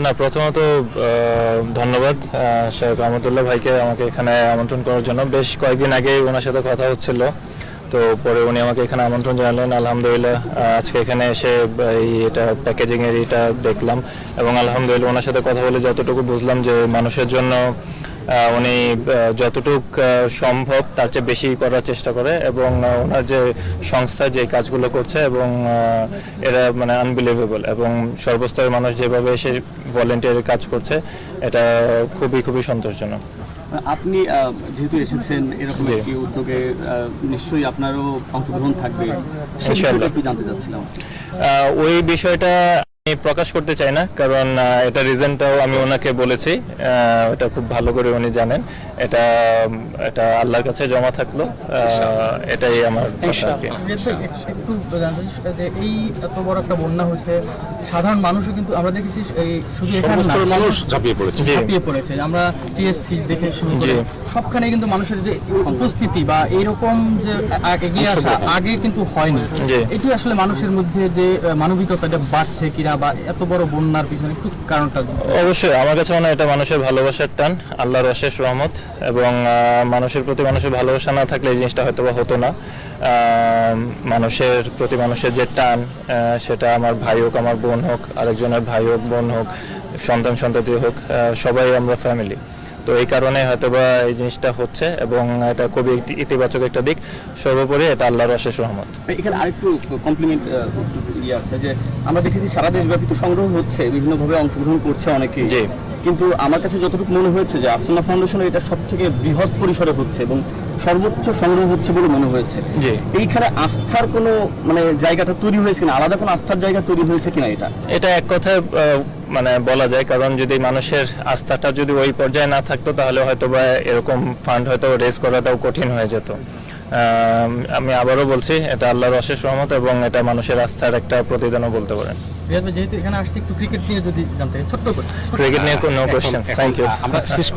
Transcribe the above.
না, প্রথমত ধন্যবাদ শেখ রহমতুল্লাহ ভাইকে আমাকে এখানে আমন্ত্রণ করার জন্য। বেশ কয়েকদিন আগে ওনার সাথে কথা হচ্ছিল, তো পরে উনি আমাকে এখানে আমন্ত্রণ জানালেন। আলহামদুলিল্লাহ আজকে এখানে এসে এটা প্যাকেজিংয়ের এটা দেখলাম এবং আলহামদুলিল্লাহ ওনার সাথে কথা বলে যতটুকু বুঝলাম যে মানুষের জন্য উনি যতটুক সম্ভব তার চেয়ে বেশি করার চেষ্টা করে এবং ওনার যে সংস্থা যে কাজগুলো করছে এবং এরা মানে আনবিলিভেবল এবং সর্বস্তরের মানুষ যেভাবে এসে ভলেন্টিয়ারের কাজ করছে এটা খুবই সন্তোষজনক। আপনি যেহেতু এসেছেন এরকম একটি উদ্যোগে নিশ্চয়ই আপনারও অংশগ্রহণ থাকবে, সেটা একটু জানতে চাচ্ছিলাম। ওই বিষয়টা আমি প্রকাশ করতে চাই না, কারণ এটা রিজনটাও আমি ওনাকে বলেছি, এটা খুব ভালো করে উনি জানেন। এটা আল্লাহর কাছে জমা থাকলো, এটাই আমার কথা। একটু জানতে যে এই এত বড় একটা বন্যা হয়েছে, সাধারণ মানুষও কিন্তু আমরা দেখেছি শুধু এখানে মানুষ ঝাঁপিয়ে পড়েছে। আমরা টিএসসি দেখে শুরু করে সবখানে কিন্তু মানুষের যে উপস্থিতি বা এইরকম যে এগিয়ে আসা আগে কিন্তু হয়নি। এটি আসলে মানুষের মধ্যে যে মানবিকতাটা বাড়ছে কিনা বা এত বড় বন্যার পিছনে একটু কারণটা? অবশ্যই আমার কাছে মনে হয় এটা মানুষের ভালোবাসার টান, আল্লাহর অশেষ রহমত এবং মানুষের প্রতি মানুষের ভালোবাসা না থাকলে এই জিনিসটা হয়তো বা হতো না। মানুষের প্রতি মানুষের যে টান, সেটা আমার ভাই হোক, আমার বোন হোক, আরেকজনের ভাই হোক, বোন হোক, সন্তান-সন্ততি হোক, সবাই আমরা ফ্যামিলি। তো এই কারণে হয়তোবা এই জিনিসটা হচ্ছে এবং এটা খুবই ইতিবাচক একটা দিক। সর্বোপরি এটা আল্লাহর অশেষ রহমত। এখানে আরেকটু কমপ্লিমেন্ট আছে যে আমরা দেখেছি সারা দেশব্যাপী তো সংগ্রহ হচ্ছে, বিভিন্নভাবে অংশগ্রহণ করছে অনেকেই, কিন্তু আমার কাছে যতটুকু মনে হয়েছে যে আসন্না ফাউন্ডেশনের এটা সব থেকে বৃহৎ পরিসরে হচ্ছে এবং সর্বোচ্চ সংগ্রহ হচ্ছে বলে মনে হয়েছে। এইখানে আস্থার কোনো মানে জায়গাটা তৈরি হয়েছে কিনা, আলাদা কোনো আস্থার জায়গা তৈরি হয়েছে কিনা? এটা এক কথায় মানে বলা যায়, কারণ যদি মানুষের আস্থাটা যদি ওই পর্যায়ে না থাকতো তাহলে হয়তো বা এরকম ফান্ড হয়তো রেজ করাটাও কঠিন হয়ে যেত। আমি আবারও বলছি, এটা আল্লাহর অশেষ রহমত এবং এটা মানুষের আস্থার একটা প্রতিদানও বলতে পারেন। যেহেতু এখানে আসছে একটু ক্রিকেট নিয়ে যদি জানতে, ছোট্ট করে। ক্রিকেট নিয়ে কোনো কোশ্চেন? Thank you.